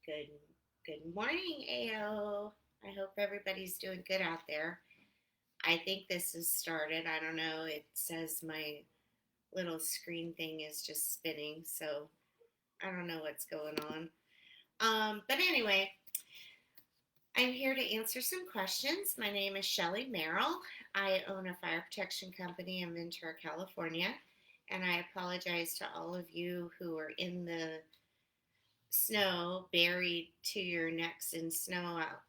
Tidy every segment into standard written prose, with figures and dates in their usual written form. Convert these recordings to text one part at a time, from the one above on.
Good good morning, AO. I hope everybody's doing good out there. I think this has started. I don't know. It says my little screen thing is just spinning, so I don't know what's going on. But anyway, I'm here to answer some questions. My name is Shelley Merrell. I own a fire protection company in Ventura, California, and I apologize to all of you who are in the snow, buried to your necks in snow out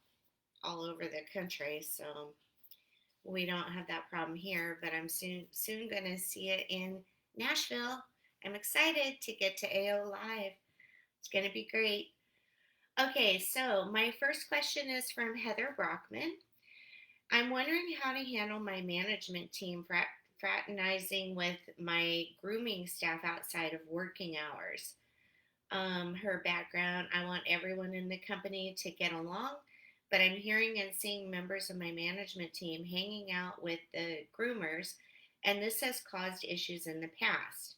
all over the country. So we don't have that problem here, but I'm soon going to see it in Nashville. I'm excited to get to AO Live. It's going to be great. Okay, so my first question is from Heather Brockman. I'm wondering how to handle my management team fraternizing with my grooming staff outside of working hours. Her background. I want everyone in the company to get along, but I'm hearing and seeing members of my management team hanging out with the groomers, and this has caused issues in the past.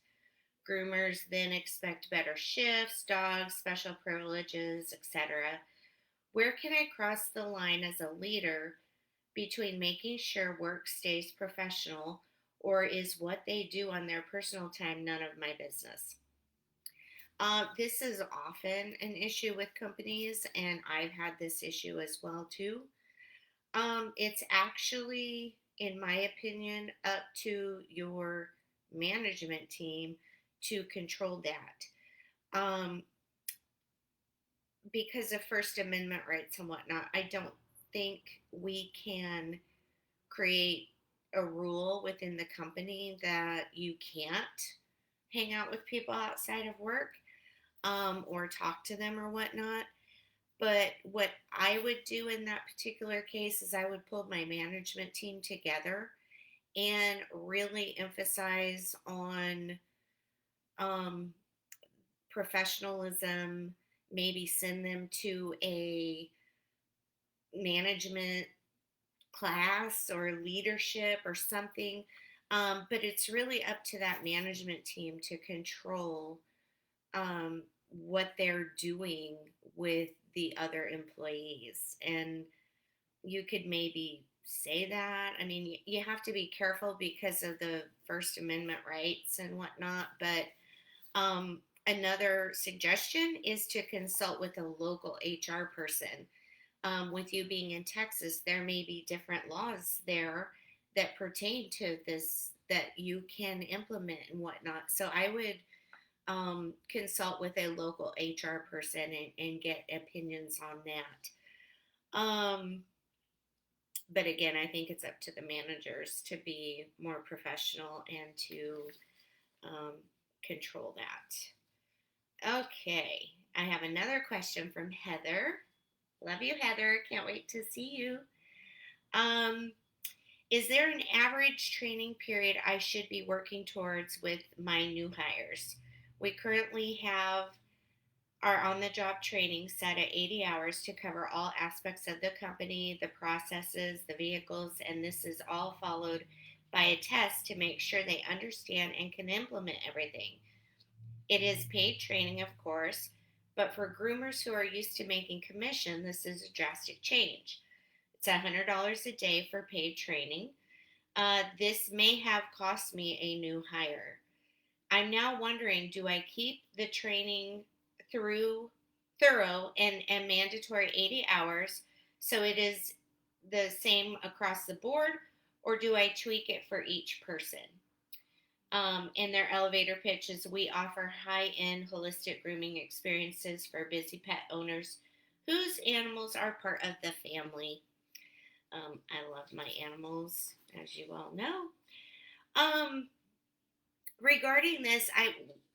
Groomers then expect better shifts, dogs, special privileges, etc. Where can I cross the line as a leader between making sure work stays professional, or is what they do on their personal time none of my business? This is often an issue with companies, and I've had this issue as well too. It's actually, in my opinion, up to your management team to control that. Because of First Amendment rights and whatnot, I don't think we can create a rule within the company that you can't hang out with people outside of work, or talk to them or whatnot. But what I would do in that particular case is I would pull my management team together and really emphasize on um, professionalism, maybe send them to a management class or leadership or something. But it's really up to that management team to control what they're doing with the other employees. And you could maybe say that. I mean, you have to be careful because of the First Amendment rights and whatnot. But another suggestion is to consult with a local HR person. With you being in Texas, there may be different laws there that pertain to this that you can implement and whatnot. So I would consult with a local HR person and get opinions on that. But again, I think it's up to the managers to be more professional and to um, control that. Okay, I have another question from Heather. Love you, Heather. Can't wait to see you. Um, is there an average training period I should be working towards with my new hires? We currently have our on the job training set at 80 hours to cover all aspects of the company, the processes, the vehicles, and this is all followed by a test to make sure they understand and can implement everything. It is paid training, of course, but for groomers who are used to making commission, this is a drastic change. It's $100 a day for paid training. This may have cost me a new hire. I'm now wondering, do I keep the training through thorough and mandatory 80 hours so it is the same across the board, or do I tweak it for each person? In their elevator pitches, we offer high-end holistic grooming experiences for busy pet owners whose animals are part of the family. I love my animals, as you all know. Um, Regarding this,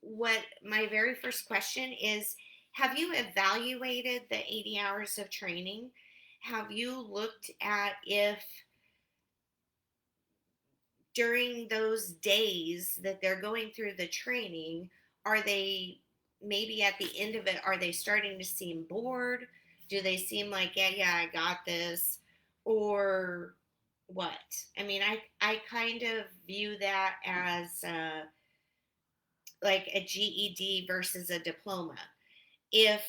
what my very first question is, have you evaluated the 80 hours of training? Have you looked at if during those days that they're going through the training, are they maybe at the end of it, are they starting to seem bored? Do they seem like, yeah, I got this? Or what? I mean, I kind of view that as like a GED versus a diploma. If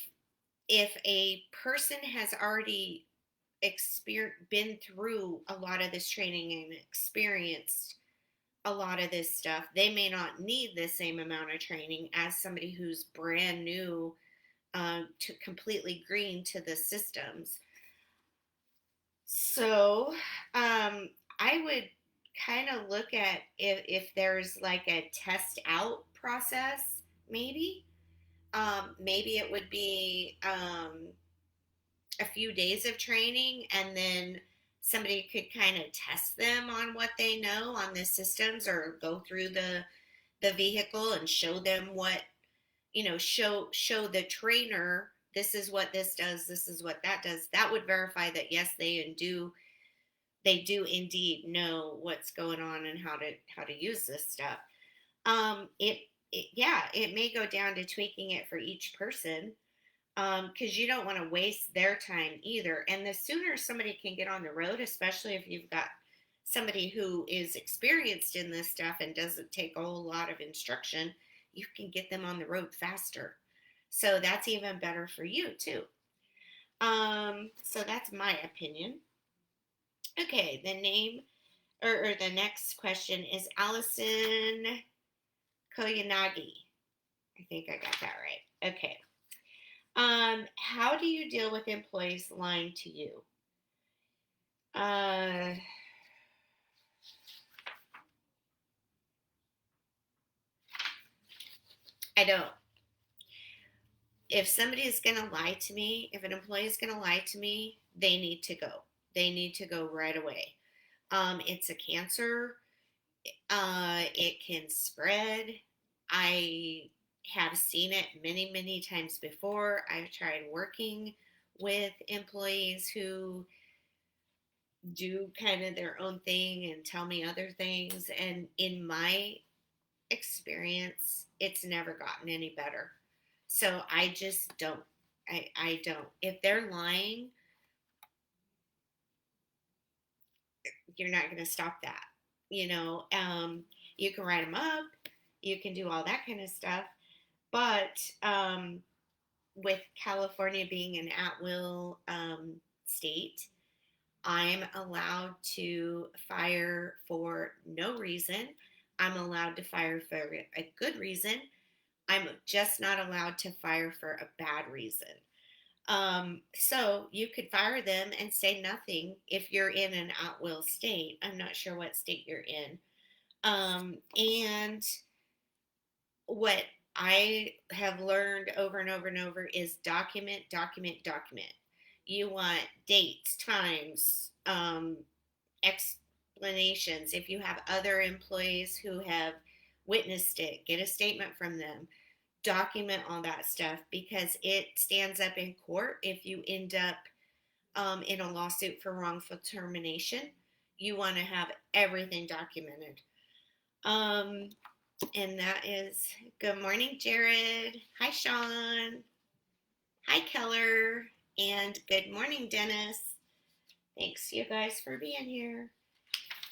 if a person has already been through a lot of this training and experienced a lot of this stuff, they may not need the same amount of training as somebody who's brand new, to completely green to the systems. So I would kind of look at if there's like a test out process, maybe. Maybe it would be a few days of training, and then somebody could kind of test them on what they know on the systems, or go through the vehicle and show them what, show the trainer, this is what this does, this is what that does. That would verify that yes, they do indeed know what's going on and how to use this stuff. Yeah, it may go down to tweaking it for each person, because you don't want to waste their time either. And the sooner somebody can get on the road, especially if you've got somebody who is experienced in this stuff and doesn't take a whole lot of instruction, you can get them on the road faster. So that's even better for you too. So that's my opinion. Okay, the name, or the next question is Allison Koyanagi. I think I got that right. Okay. How do you deal with employees lying to you? I don't. If somebody is going to lie to me, if an employee is going to lie to me, they need to go. They need to go right away. It's a cancer. It can spread. I have seen it many, many times before. I've tried working with employees who do kind of their own thing and tell me other things. And in my experience, it's never gotten any better. So I just don't. I don't. If they're lying, you're not going to stop that. You know, you can write them up, you can do all that kind of stuff. But with California being an at will state, I'm allowed to fire for no reason. I'm allowed to fire for a good reason. I'm just not allowed to fire for a bad reason. So you could fire them and say nothing if you're in an at will state. I'm not sure what state you're in. And what I have learned over and over and over is document, document, document. You want dates, times, explanations. If you have other employees who have witnessed it, get a statement from them. Document all that stuff, because it stands up in court if you end up in a lawsuit for wrongful termination. You want to have everything documented. And that is good morning, Jared. Hi, Sean. Hi, Keller. And good morning, Dennis. Thanks, you guys, for being here.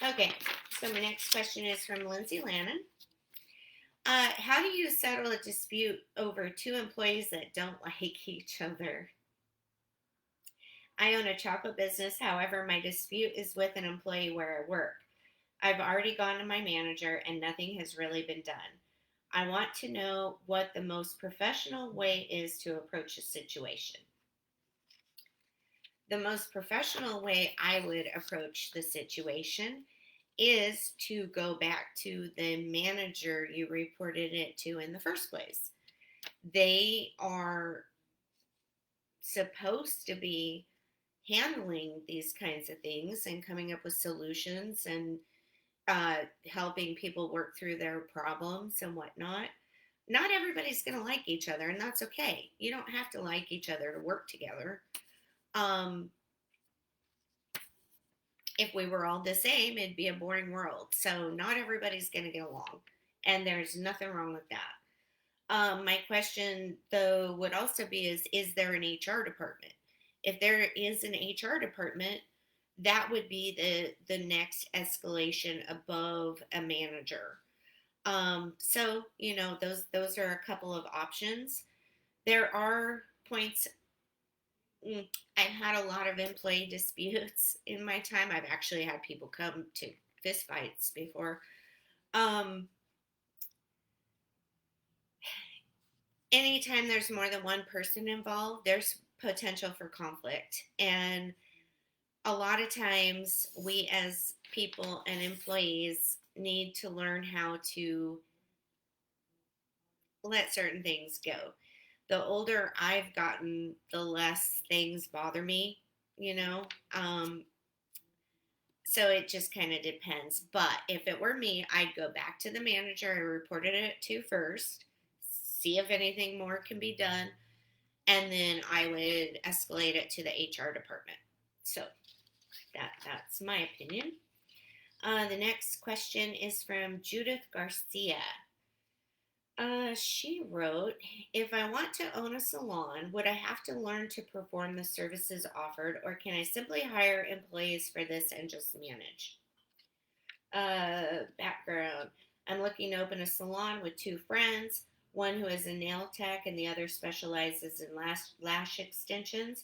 Okay, so my next question is from Lindsay Lannon. How do you settle a dispute over two employees that don't like each other? I own a chocolate business. However, my dispute is with an employee where I work. I've already gone to my manager and nothing has really been done. I want to know what the most professional way is to approach a situation. The most professional way I would approach the situation is to go back to the manager you reported it to in the first place. They are supposed to be handling these kinds of things and coming up with solutions and helping people work through their problems and whatnot. Not everybody's going to like each other, and that's okay. You don't have to like each other to work together. If we were all the same, it'd be a boring world. So not everybody's going to get along, and there's nothing wrong with that. My question, though, would also be is there an HR department? If there is an HR department, that would be the next escalation above a manager. So those are a couple of options. There are points I've had a lot of employee disputes in my time. I've actually had people come to fist fights before. Um, Anytime there's more than one person involved, there's potential for conflict. And a lot of times, we as people and employees need to learn how to let certain things go. The older I've gotten, the less things bother me, you know? Um, so it just kind of depends. But if it were me, I'd go back to the manager I reported it to first, see if anything more can be done, and then I would escalate it to the HR department. So that's my opinion. The next question is from Judith Garcia. She wrote, if I want to own a salon, would I have to learn to perform the services offered, or can I simply hire employees for this and just manage? Background. I'm looking to open a salon with two friends, one who is a nail tech and the other specializes in lash extensions.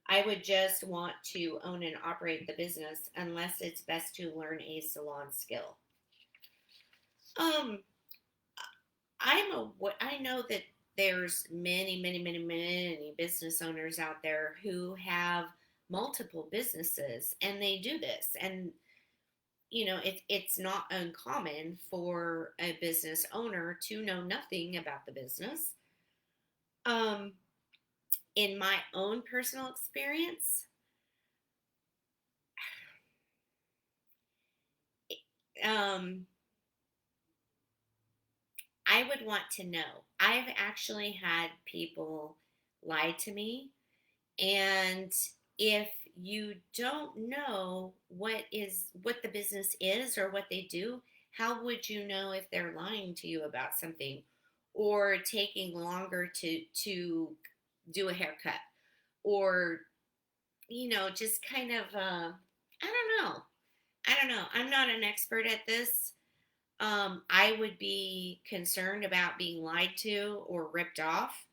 I would just want to own and operate the business unless it's best to learn a salon skill. Um, I know that there's many business owners out there who have multiple businesses and they do this, and it's not uncommon for a business owner to know nothing about the business. Um, in my own personal experience, um, I would want to know. I've actually had people lie to me, and if you don't know what the business is or what they do, how would you know if they're lying to you about something or taking longer to do a haircut, or just kind of I don't know. I'm not an expert at this. I would be concerned about being lied to or ripped off,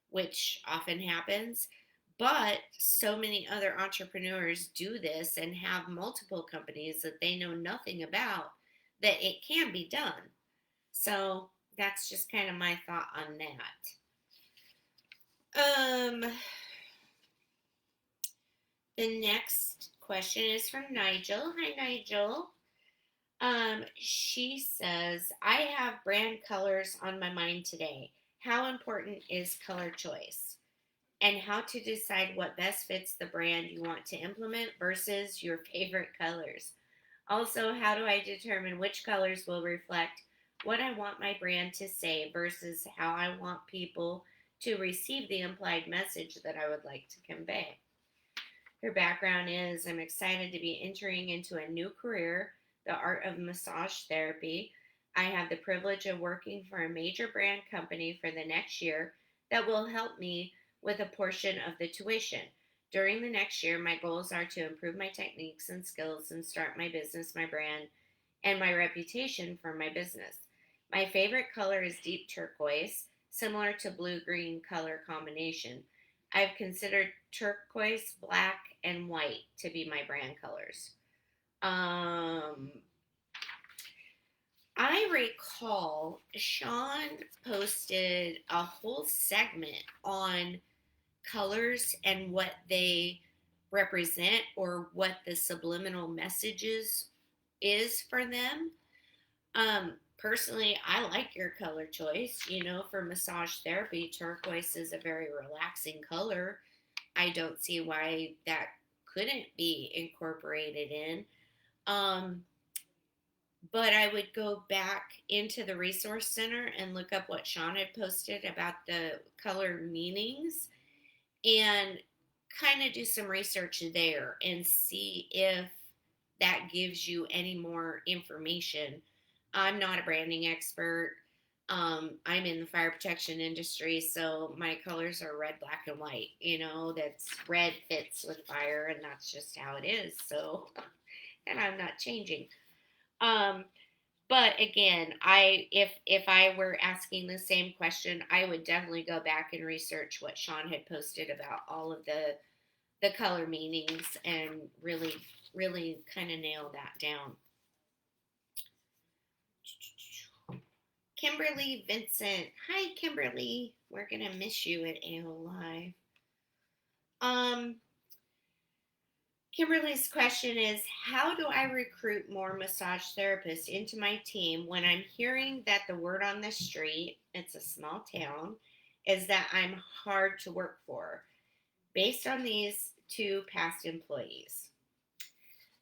which often happens. But so many other entrepreneurs do this and have multiple companies that they know nothing about, that it can be done. So that's just kind of my thought on that. The next question is from Nigel. Hi, Nigel. She says, I have brand colors on my mind today. How important is color choice? And how to decide what best fits the brand you want to implement versus your favorite colors. Also, how do I determine which colors will reflect what I want my brand to say versus how I want people to receive the implied message that I would like to convey? Her background is, I'm excited to be entering into a new career, the art of massage therapy. I have the privilege of working for a major brand company for the next year that will help me with a portion of the tuition. During the next year, my goals are to improve my techniques and skills and start my business, my brand, and my reputation for my business. My favorite color is deep turquoise, similar to blue-green color combination. I've considered turquoise, black, and white to be my brand colors. Um, I recall Sean posted a whole segment on colors and what they represent or what the subliminal messages is for them. Personally, I like your color choice. For massage therapy, turquoise is a very relaxing color. I don't see why that couldn't be incorporated in. Um, but I would go back into the resource center and look up what Sean had posted about the color meanings and kind of do some research there and see if that gives you any more information. I'm not a branding expert. I'm in the fire protection industry, so my colors are red, black, and white. That's red fits with fire, and that's just how it is. So, and I'm not changing. Um, but again, if I were asking the same question, I would definitely go back and research what Sean had posted about all of the the color meanings and really kind of nail that down. Kimberly Vincent. Hi, Kimberly. We're going to miss you at AO Live. Um, Kimberly's question is, how do I recruit more massage therapists into my team when I'm hearing that the word on the street, it's a small town, is that I'm hard to work for based on these two past employees?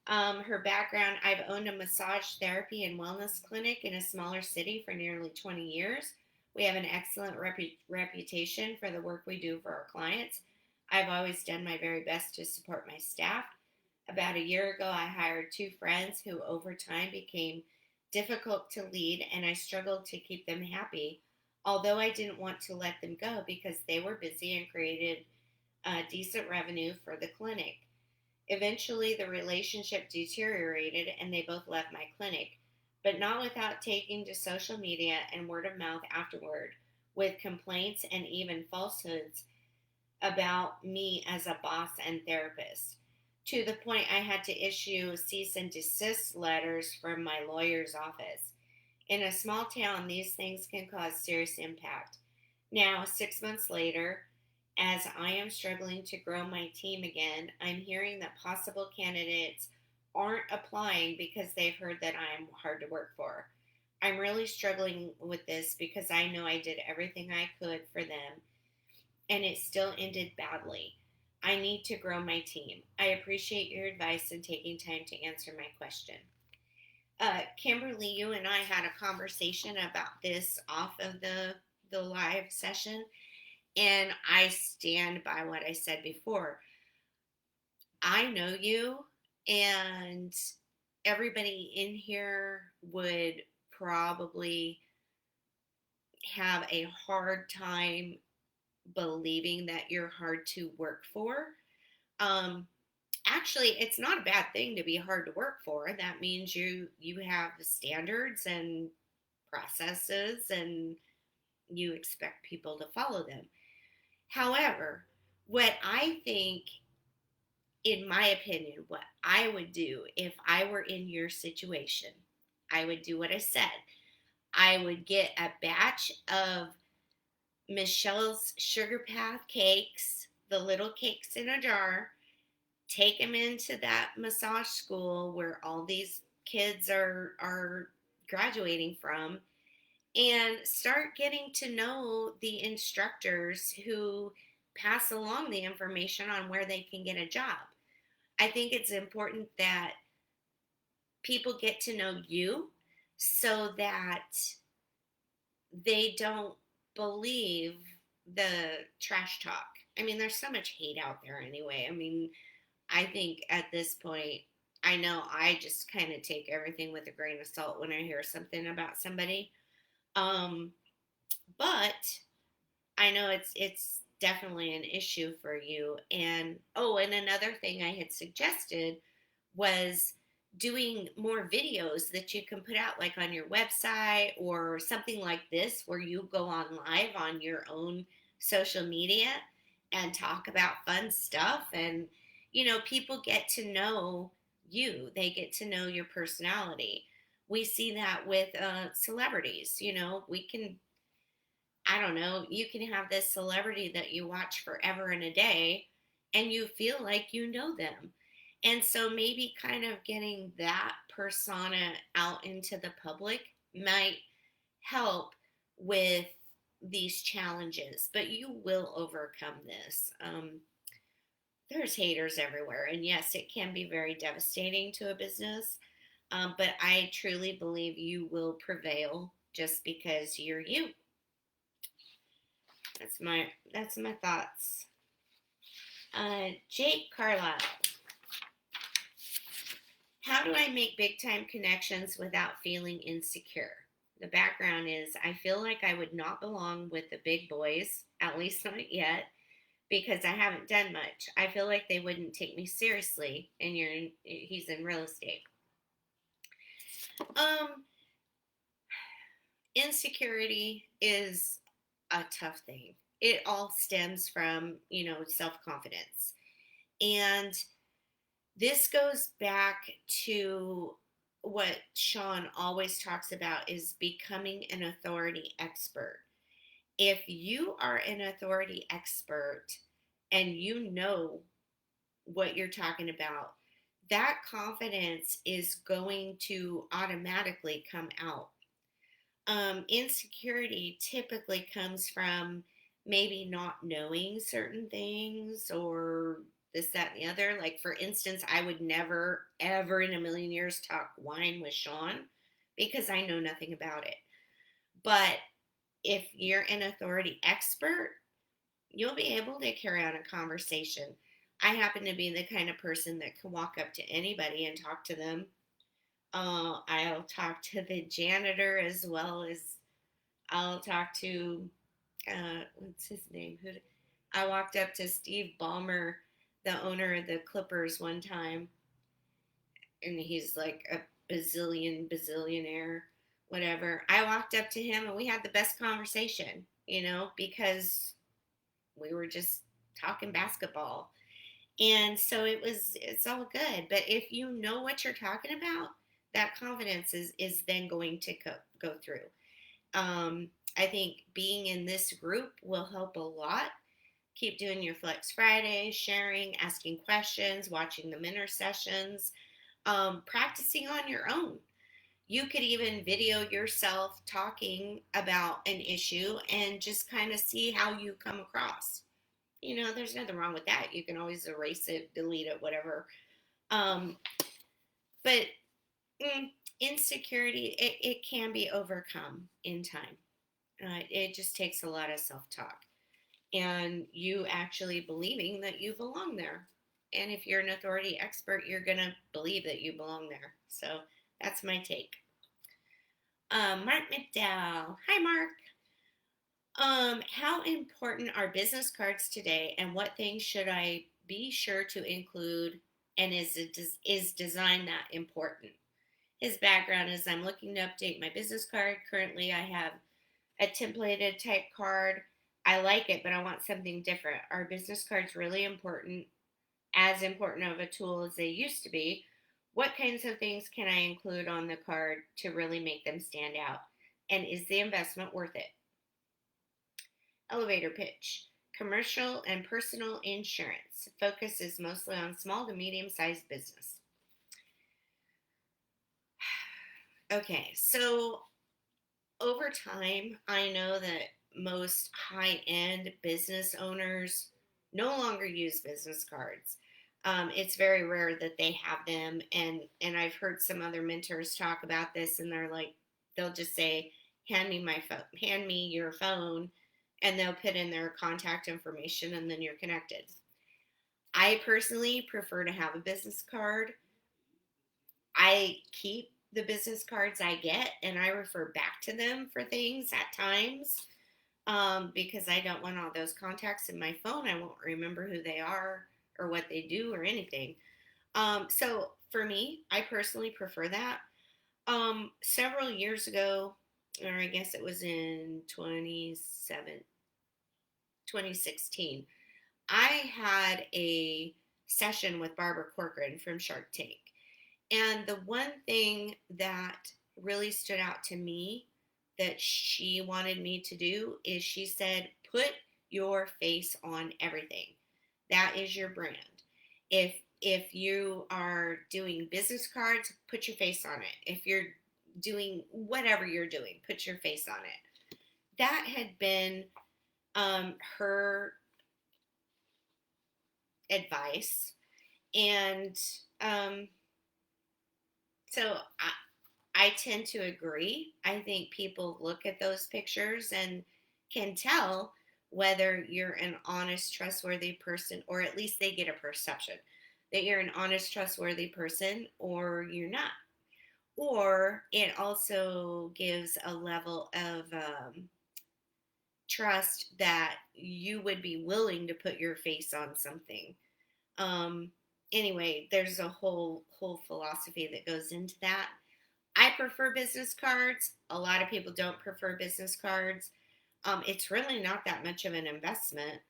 Her background: I've owned a massage therapy and wellness clinic in a smaller city for nearly 20 years. We have an excellent reputation for the work we do for our clients. I've always done my very best to support my staff. About a year ago, I hired two friends who over time became difficult to lead, and I struggled to keep them happy, although I didn't want to let them go because they were busy and created decent revenue for the clinic. Eventually, the relationship deteriorated and they both left my clinic, but not without taking to social media and word of mouth afterward with complaints and even falsehoods about me as a boss and therapist, to the point I had to issue cease and desist letters from my lawyer's office. In a small town, these things can cause serious impact. Now, 6 months later, as I am struggling to grow my team again, I'm hearing that possible candidates aren't applying because they've heard that I'm hard to work for. I'm really struggling with this because I know I did everything I could for them and it still ended badly. I need to grow my team. I appreciate your advice and taking time to answer my question. Kimberly, you and I had a conversation about this off of the live session, and I stand by what I said before. I know you, and everybody in here would probably have a hard time believing that you're hard to work for. Um, Actually, it's not a bad thing to be hard to work for. That means you have standards and processes, and you expect people to follow them. However, what I think, in my opinion, what I would do if I were in your situation, I would do what I said. I would get a batch of Michelle's Sugar Path cakes, the little cakes in a jar, take them into that massage school where all these kids are graduating from, and start getting to know the instructors who pass along the information on where they can get a job. I think it's important that people get to know you so that they don't believe the trash talk. I mean, there's so much hate out there anyway. I mean, I think at this point, I know I just kind of take everything with a grain of salt when I hear something about somebody. Um, but I know it's definitely an issue for you. And oh, and another thing I had suggested was doing more videos that you can put out like on your website or something like this where you go on live on your own social media and talk about fun stuff, and people get to know you, they get to know your personality. We see that with celebrities. We can, I don't know, you can have this celebrity that you watch forever and a day and you feel like you know them. And so maybe kind of getting that persona out into the public might help with these challenges, but you will overcome this. There's haters everywhere, and yes, it can be very devastating to a business, but I truly believe you will prevail just because you're you. That's my thoughts. Jake Carlisle. How do I make big time connections without feeling insecure? The background is I feel like I would not belong with the big boys, at least not yet, because I haven't done much. I feel like they wouldn't take me seriously, and he's in real estate. Um, Insecurity is a tough thing. It all stems from, self confidence. And this goes back to what Sean always talks about is becoming an authority expert. If you are an authority expert and you know what you're talking about, that confidence is going to automatically come out. Insecurity typically comes from maybe not knowing certain things or this, that, and the other. Like, for instance, I would never, ever in a million years talk wine with Sean because I know nothing about it. But if you're an authority expert, you'll be able to carry on a conversation. I happen to be the kind of person that can walk up to anybody and talk to them. I'll talk to the janitor as well as I'll talk to what's his name? I walked up to Steve Ballmer, the owner of the Clippers, one time, and he's like a bazillionaire, whatever. I walked up to him and we had the best conversation, because we were just talking basketball. And so it's all good. But if you know what you're talking about, that confidence is then going to go through. I think being in this group will help a lot. Keep doing your Flex Fridays, sharing, asking questions, watching the mentor sessions, practicing on your own. You could even video yourself talking about an issue and just kind of see how you come across. There's nothing wrong with that. You can always erase it, delete it, whatever. But insecurity, it can be overcome in time. It just takes a lot of self-talk and you actually believing that you belong there. And if you're an authority expert, you're going to believe that you belong there. So that's my take. Mark McDowell. Hi, Mark. How important are business cards today, and what things should I be sure to include, and is design that important? His background is I'm looking to update my business card. Currently, I have a templated type card. I like it, but I want something different. Are business cards really important, as important of a tool as they used to be? What kinds of things can I include on the card to really make them stand out? And is the investment worth it? Elevator pitch. Commercial and personal insurance. Focus is mostly on small to medium-sized business. Okay, so over time, I know that most high-end business owners no longer use business cards. It's very rare that they have them, and I've heard some other mentors talk about this, and they'll just say, hand me your phone, and they'll put in their contact information, and then you're connected. I personally prefer to have a business card. I keep the business cards I get, and I refer back to them for things at times, because I don't want all those contacts in my phone. I won't remember who they are or what they do or anything. So for me, I personally prefer that. Several years ago, or I guess it was in 2016, I had a session with Barbara Corcoran from Shark Tank. And the one thing that really stood out to me that she wanted me to do is she said, put your face on everything. That is your brand. If you are doing business cards, put your face on it. If you're doing whatever you're doing, put your face on it. That had been her advice. And so I tend to agree. I think people look at those pictures and can tell whether you're an honest, trustworthy person, or at least they get a perception that you're an honest, trustworthy person, or you're not. Or it also gives a level of trust that you would be willing to put your face on something. Anyway, there's a whole philosophy that goes into that. I prefer business cards. A lot of people don't prefer business cards. It's really not that much of an investment.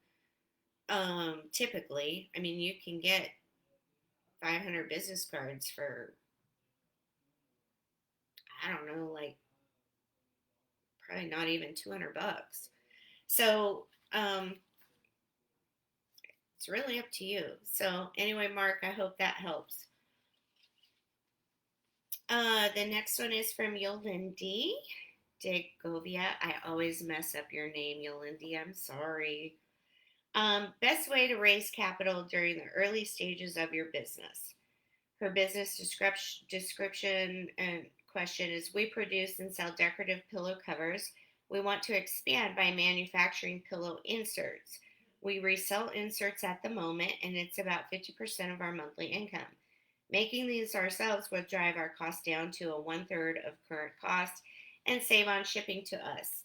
Typically, I mean, you can get 500 business cards for, I don't know, like probably not even 200 bucks. So, it's really up to you. So, anyway, Mark, I hope that helps. The next one is from Yolindi Degovia. I always mess up your name, Yolindi. I'm sorry. Best way to raise capital during the early stages of your business. Her business description and question is: we produce and sell decorative pillow covers. We want to expand by manufacturing pillow inserts. We resell inserts at the moment, and it's about 50% of our monthly income. Making these ourselves would drive our cost down to a one-third of current cost and save on shipping to us.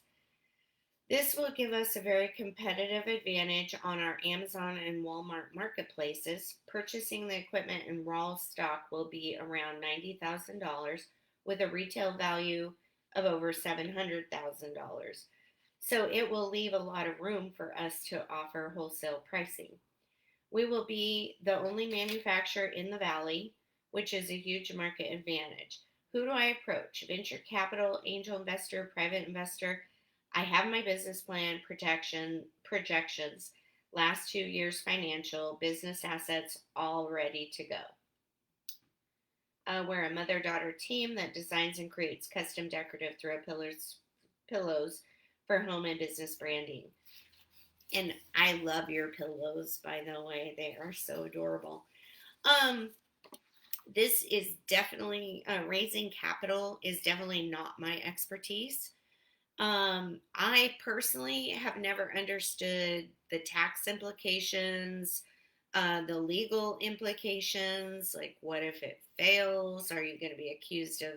This will give us a very competitive advantage on our Amazon and Walmart marketplaces. Purchasing the equipment in raw stock will be around $90,000 with a retail value of over $700,000. So it will leave a lot of room for us to offer wholesale pricing. We will be the only manufacturer in the valley, which is a huge market advantage. Who do I approach? Venture capital, angel investor, private investor? I have my business plan, projections, last 2 years financial, business assets all ready to go. We're a mother-daughter team that designs and creates custom decorative throw pillows for home and business branding. And I love your pillows, by the way. They are so adorable. Um, this is definitely raising capital is definitely not my expertise. I personally have never understood the tax implications, the legal implications. Like, what if it fails? Are you going to be accused of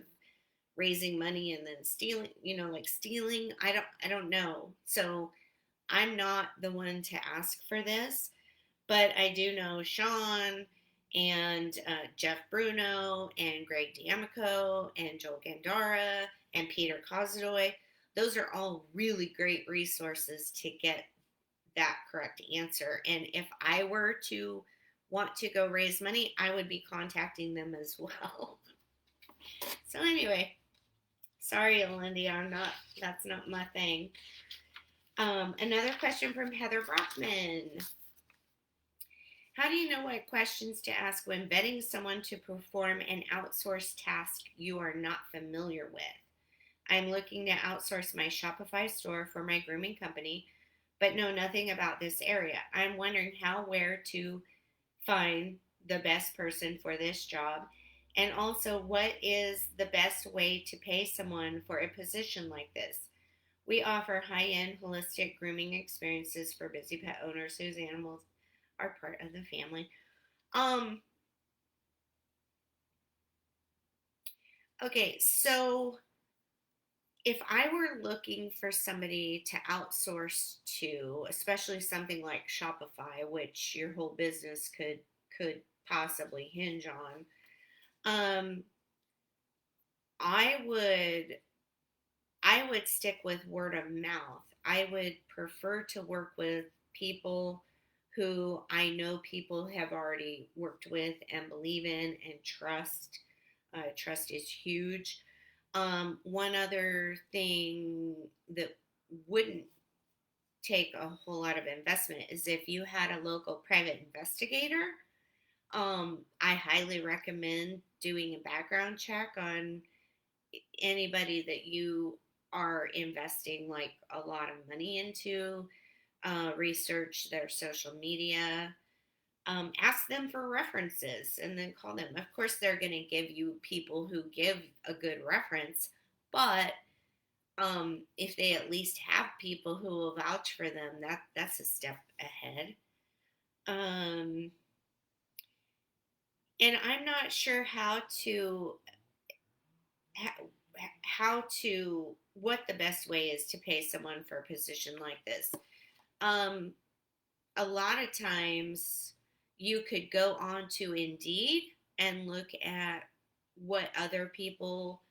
raising money and then stealing? Like stealing. I don't know. So I'm not the one to ask for this, but I do know Sean and Jeff Bruno and Greg D'Amico and Joel Gandara and Peter Kozodoy. Those are all really great resources to get that correct answer. And if I were to want to go raise money, I would be contacting them as well. So anyway, sorry, Lindy, that's not my thing. Another question from Heather Brockman. How do you know what questions to ask when vetting someone to perform an outsourced task you are not familiar with? I'm looking to outsource my Shopify store for my grooming company, but know nothing about this area. I'm wondering where to find the best person for this job, and also what is the best way to pay someone for a position like this. We offer high-end holistic grooming experiences for busy pet owners whose animals are part of the family. Okay, so if I were looking for somebody to outsource to, especially something like Shopify, which your whole business could possibly hinge on, I would stick with word of mouth. I would prefer to work with people who I know people have already worked with and believe in and trust. Trust is huge. One other thing that wouldn't take a whole lot of investment is if you had a local private investigator. I highly recommend doing a background check on anybody that you are investing like a lot of money into. Research their social media. Ask them for references and then call them. Of course, they're going to give you people who give a good reference, but if they at least have people who will vouch for them, that's a step ahead. And I'm not sure what the best way is to pay someone for a position like this. A lot of times you could go on to Indeed and look at what other people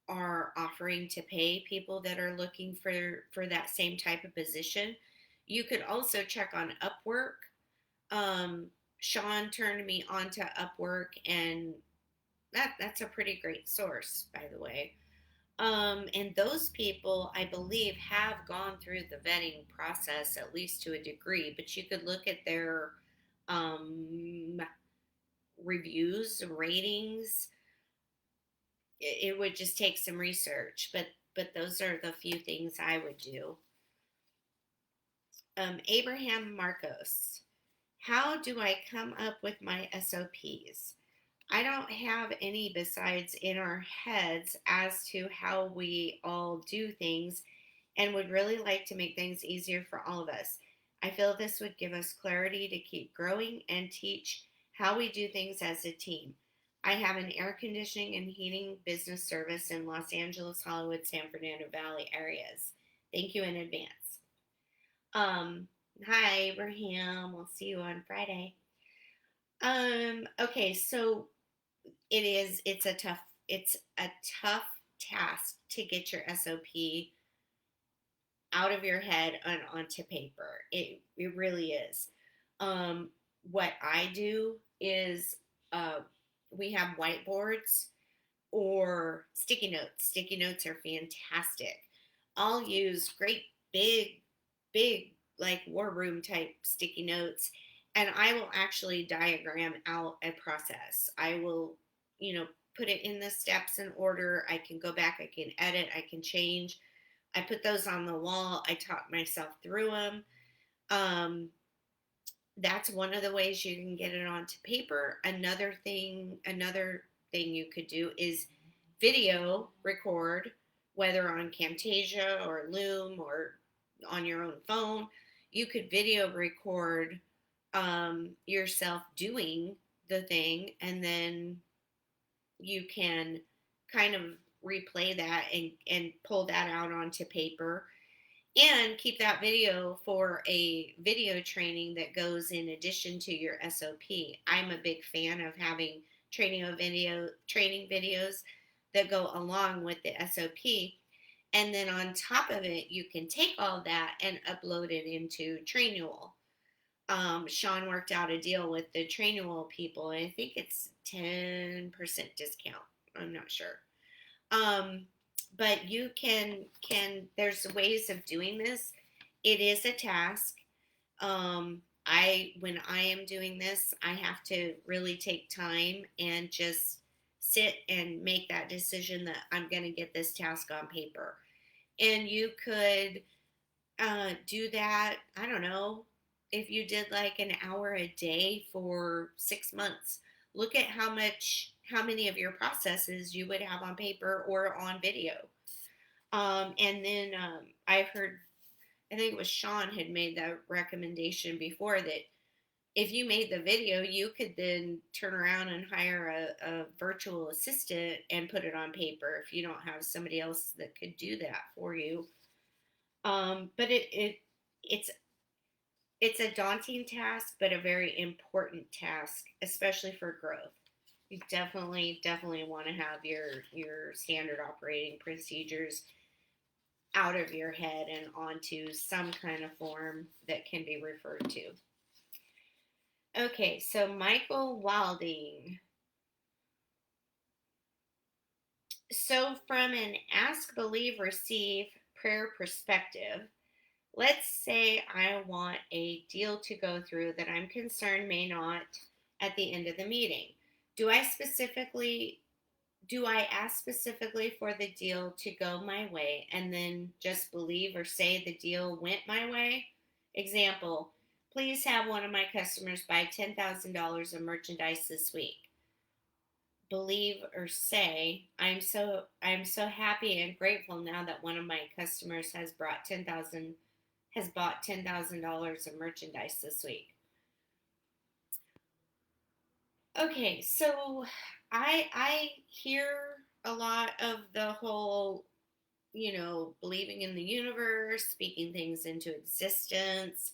are offering to pay people that are looking for that same type of position. You could also check on Upwork. Um, Sean turned me on to Upwork, and that's a pretty great source, by the way. And those people, I believe, have gone through the vetting process at least to a degree. But you could look at their um, reviews, ratings. It would just take some research, but those are the few things I would do. Abraham Marcos. How do I come up with my SOPs? I don't have any besides in our heads as to how we all do things and would really like to make things easier for all of us. I feel this would give us clarity to keep growing and teach how we do things as a team. I have an air conditioning and heating business service in Los Angeles, Hollywood, San Fernando Valley areas. Thank you in advance. Um, Hi Abraham, we'll see you on Friday. Okay, so it's a tough task to get your SOP out of your head and onto paper. It really is. Um, what I do is we have whiteboards or sticky notes. Sticky notes are fantastic. I'll use great big like war room type sticky notes, and I will actually diagram out a process. I will, put it in the steps in order. I can go back, I can edit, I can change. I put those on the wall. I talk myself through them. Um, that's one of the ways you can get it onto paper. Another thing you could do is video record, whether on Camtasia or Loom or on your own phone. You could video record yourself doing the thing, and then you can kind of replay that and pull that out onto paper and keep that video for a video training that goes in addition to your SOP. I'm a big fan of having training videos that go along with the SOP. And then on top of it, you can take all that and upload it into Trainual. Sean worked out a deal with the Trainual people, and I think it's 10% discount. I'm not sure. Um, but you there's ways of doing this. It is a task. When I am doing this, I have to really take time and just sit and make that decision that I'm going to get this task on paper. And you could do that, I don't know, if you did like an hour a day for 6 months. Look at how many of your processes you would have on paper or on video. And then I've heard, I think it was Sean had made that recommendation before, that if you made the video, you could then turn around and hire a virtual assistant and put it on paper if you don't have somebody else that could do that for you. But it's a daunting task, but a very important task, especially for growth. You definitely want to have your standard operating procedures out of your head and onto some kind of form that can be referred to. Okay, so Michael Wilding. So from an ask, believe, receive prayer perspective, let's say I want a deal to go through that I'm concerned may not at the end of the meeting. Do I ask specifically for the deal to go my way and then just believe or say the deal went my way? Example, please have one of my customers buy $10,000 of merchandise this week. Believe or say, I'm so happy and grateful now that one of my customers has bought $10,000 of merchandise this week. Okay, so I hear a lot of the whole, believing in the universe, speaking things into existence,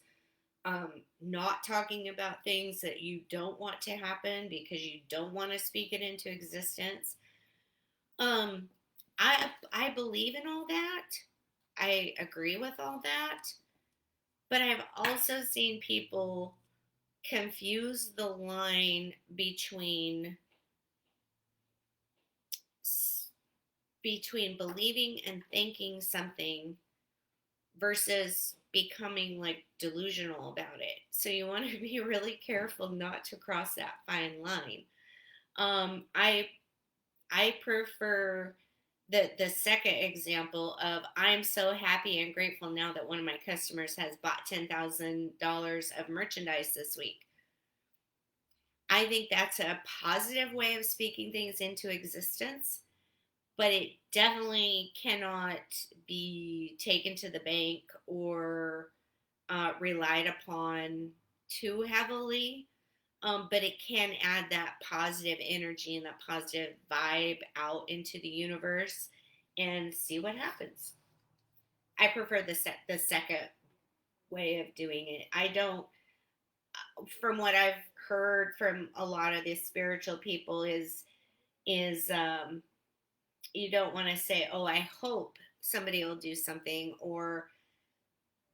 not talking about things that you don't want to happen because you don't want to speak it into existence. Um, I believe in all that. I agree with all that. But I've also seen people confuse the line between believing and thinking something versus becoming like delusional about it. So you want to be really careful not to cross that fine line. I prefer the second example of I'm so happy and grateful now that one of my customers has bought $10,000 of merchandise this week. I think that's a positive way of speaking things into existence, but it definitely cannot be taken to the bank or relied upon too heavily. But it can add that positive energy and that positive vibe out into the universe and see what happens. I prefer the second way of doing it. I don't, from what I've heard from a lot of the spiritual people, is you don't want to say, "Oh, I hope somebody will do something," or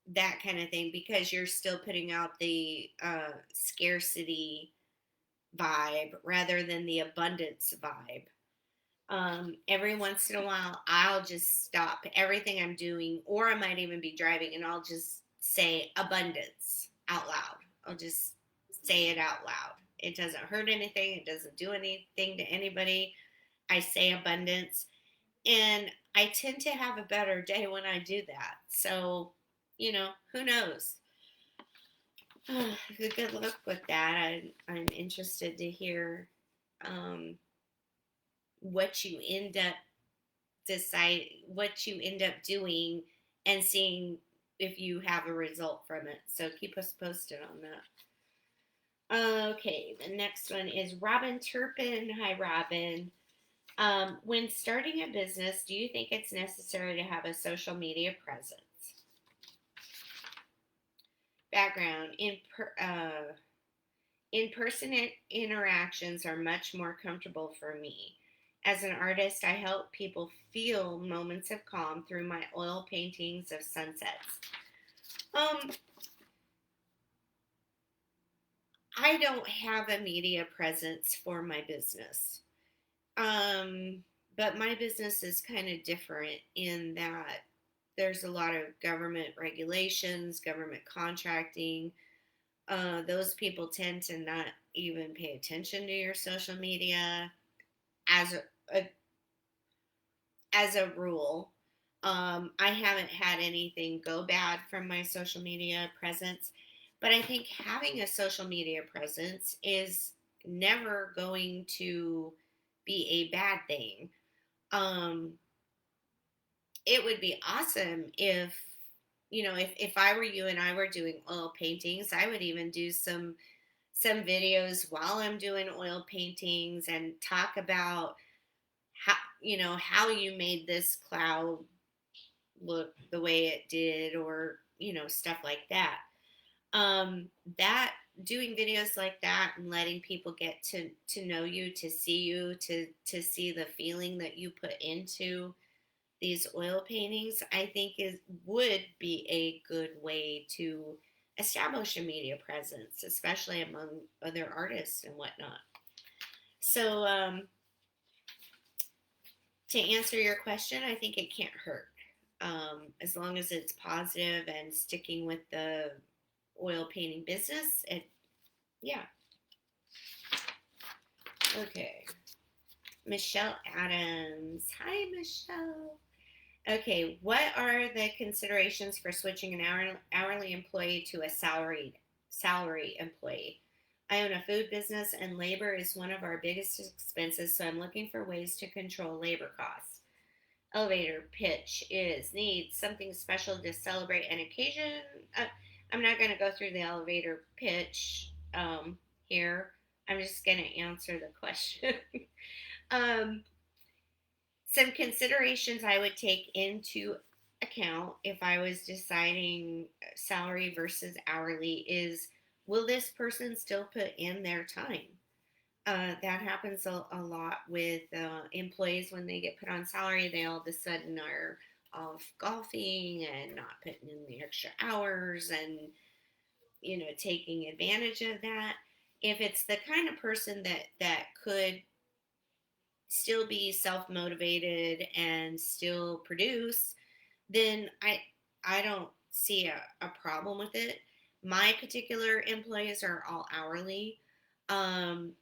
that kind of thing, because you're still putting out the scarcity vibe rather than the abundance vibe. Every once in a while, I'll just stop everything I'm doing, or I might even be driving, and I'll just say abundance out loud. I'll just say it out loud. It doesn't hurt anything, it doesn't do anything to anybody. I say abundance, and I tend to have a better day when I do that. So, who knows? Good luck with that. I'm interested to hear um, what you end up what you end up doing, and seeing if you have a result from it. So keep us posted on that. Okay, the next one is Robin Turpin. Hi, Robin. When starting a business, do you think it's necessary to have a social media presence? Background: in-person interactions are much more comfortable for me. As an artist, I help people feel moments of calm through my oil paintings of sunsets. Um, I don't have a media presence for my business. Um, but my business is kind of different in that there's a lot of government regulations, government contracting. Those people tend to not even pay attention to your social media as a as a rule. I haven't had anything go bad from my social media presence, but I think having a social media presence is never going to be a bad thing. Um, it would be awesome if I were you and I were doing oil paintings, I would even do some videos while I'm doing oil paintings and talk about how you made this cloud look the way it did, or stuff like that. That Doing videos like that and letting people get to know you, to see you, to see the feeling that you put into these oil paintings, I think would be a good way to establish a media presence, especially among other artists and whatnot. So, to answer your question, I think it can't hurt. As long as it's positive and sticking with the oil painting business, yeah. Okay. Michelle Adams. Hi, Michelle. Okay, what are the considerations for switching an hourly employee to a salary employee? I own a food business, and labor is one of our biggest expenses, so I'm looking for ways to control labor costs. Elevator pitch is: needs something special to celebrate an occasion. I'm not going to go through the elevator pitch here. I'm just going to answer the question. um, some considerations I would take into account if I was deciding salary versus hourly is, will this person still put in their time? That happens a lot with employees when they get put on salary. They all of a sudden are off golfing and not putting in the extra hours and, taking advantage of that. If it's the kind of person that could still be self-motivated and still produce, then I don't see a problem with it. My particular employees are all hourly,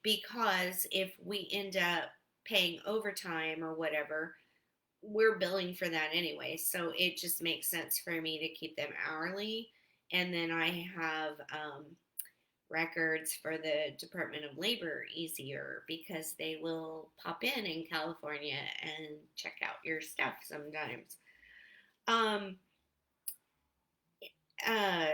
because if we end up paying overtime or whatever, we're billing for that anyway. So it just makes sense for me to keep them hourly. And then I have records for the Department of Labor easier because they will pop in California and check out your stuff sometimes. Um, uh,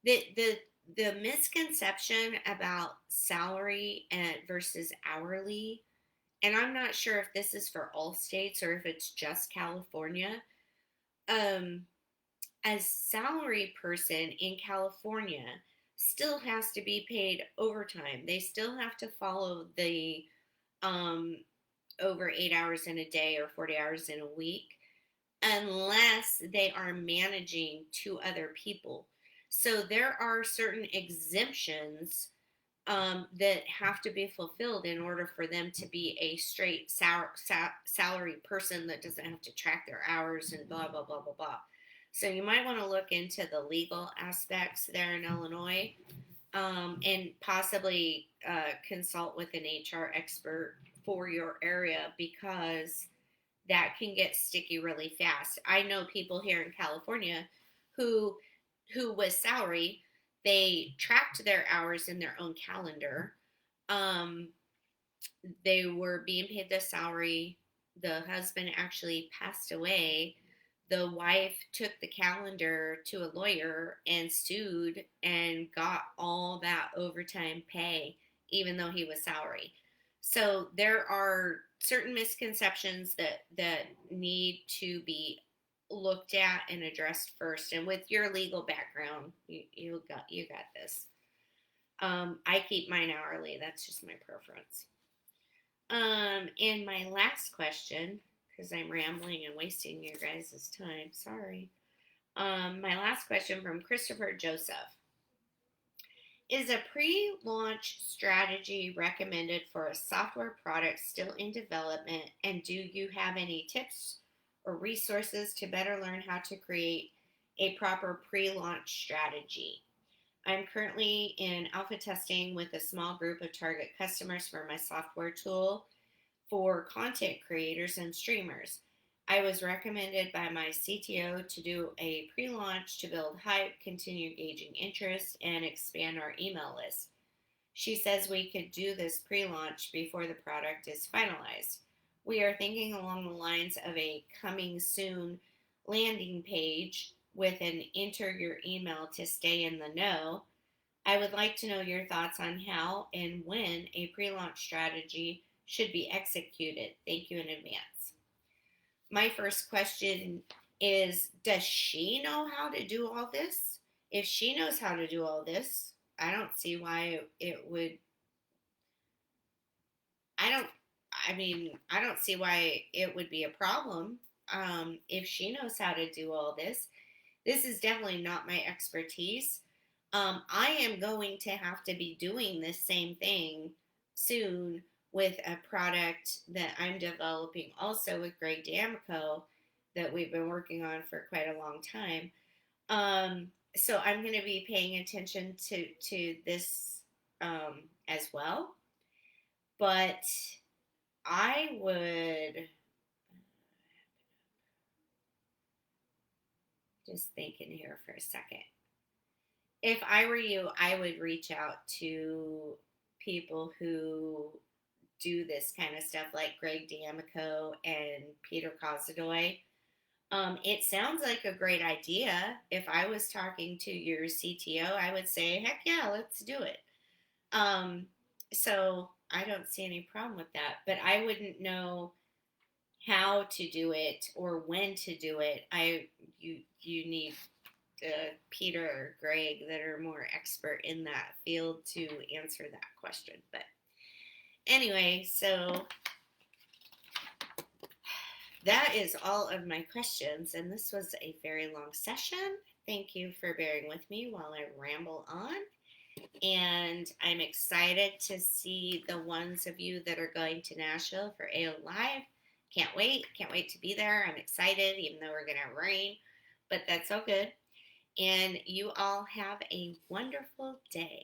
the misconception about salary and versus hourly, and I'm not sure if this is for all states or if it's just California. Um, a salary person in California still has to be paid overtime. They still have to follow the um, over 8 hours in a day or 40 hours in a week, unless they are managing two other people. So there are certain exemptions that have to be fulfilled in order for them to be a straight salary person that doesn't have to track their hours and blah, blah, blah, blah, blah. So you might want to look into the legal aspects there in Illinois, and possibly consult with an HR expert for your area, because that can get sticky really fast. I know people here in California who was salary. They tracked their hours in their own calendar. Um, they were being paid the salary. The husband actually passed away. The wife took the calendar to a lawyer and sued and got all that overtime pay, even though he was salary. So there are certain misconceptions that need to be looked at and addressed first. And with your legal background, you got this. I keep mine hourly. That's just my preference. And my last question, because I'm rambling and wasting your guys' time. Sorry. My last question from Christopher Joseph. Is a pre-launch strategy recommended for a software product still in development? And do you have any tips or resources to better learn how to create a proper pre-launch strategy? I'm currently in alpha testing with a small group of target customers for my software tool for content creators and streamers. I was recommended by my CTO to do a pre-launch to build hype, continue gauging interest, and expand our email list. She says we could do this pre-launch before the product is finalized. We are thinking along the lines of a coming soon landing page with an enter your email to stay in the know. I would like to know your thoughts on how and when a pre-launch strategy should be executed. Thank you in advance. My first question is, does she know how to do all this? If she knows how to do all this, I don't see why it would. I don't. I don't see why it would be a problem. If she knows how to do all this, this is definitely not my expertise. I am going to have to be doing this same thing soon with a product that I'm developing also with Greg D'Amico that we've been working on for quite a long time. So I'm going to be paying attention to this as well. But I would, just thinking here for a second. If I were you, I would reach out to people who do this kind of stuff, like Greg D'Amico and Peter Cosadoy. It sounds like a great idea. If I was talking to your CTO, I would say, heck yeah, let's do it. So I don't see any problem with that, but I wouldn't know how to do it or when to do it. You need Peter or Greg that are more expert in that field to answer that question. But anyway, so that is all of my questions, and this was a very long session. Thank you for bearing with me while I ramble on. And I'm excited to see the ones of you that are going to Nashville for AO Live. Can't wait. Can't wait to be there. I'm excited, even though we're going to have rain, but that's all good. And you all have a wonderful day.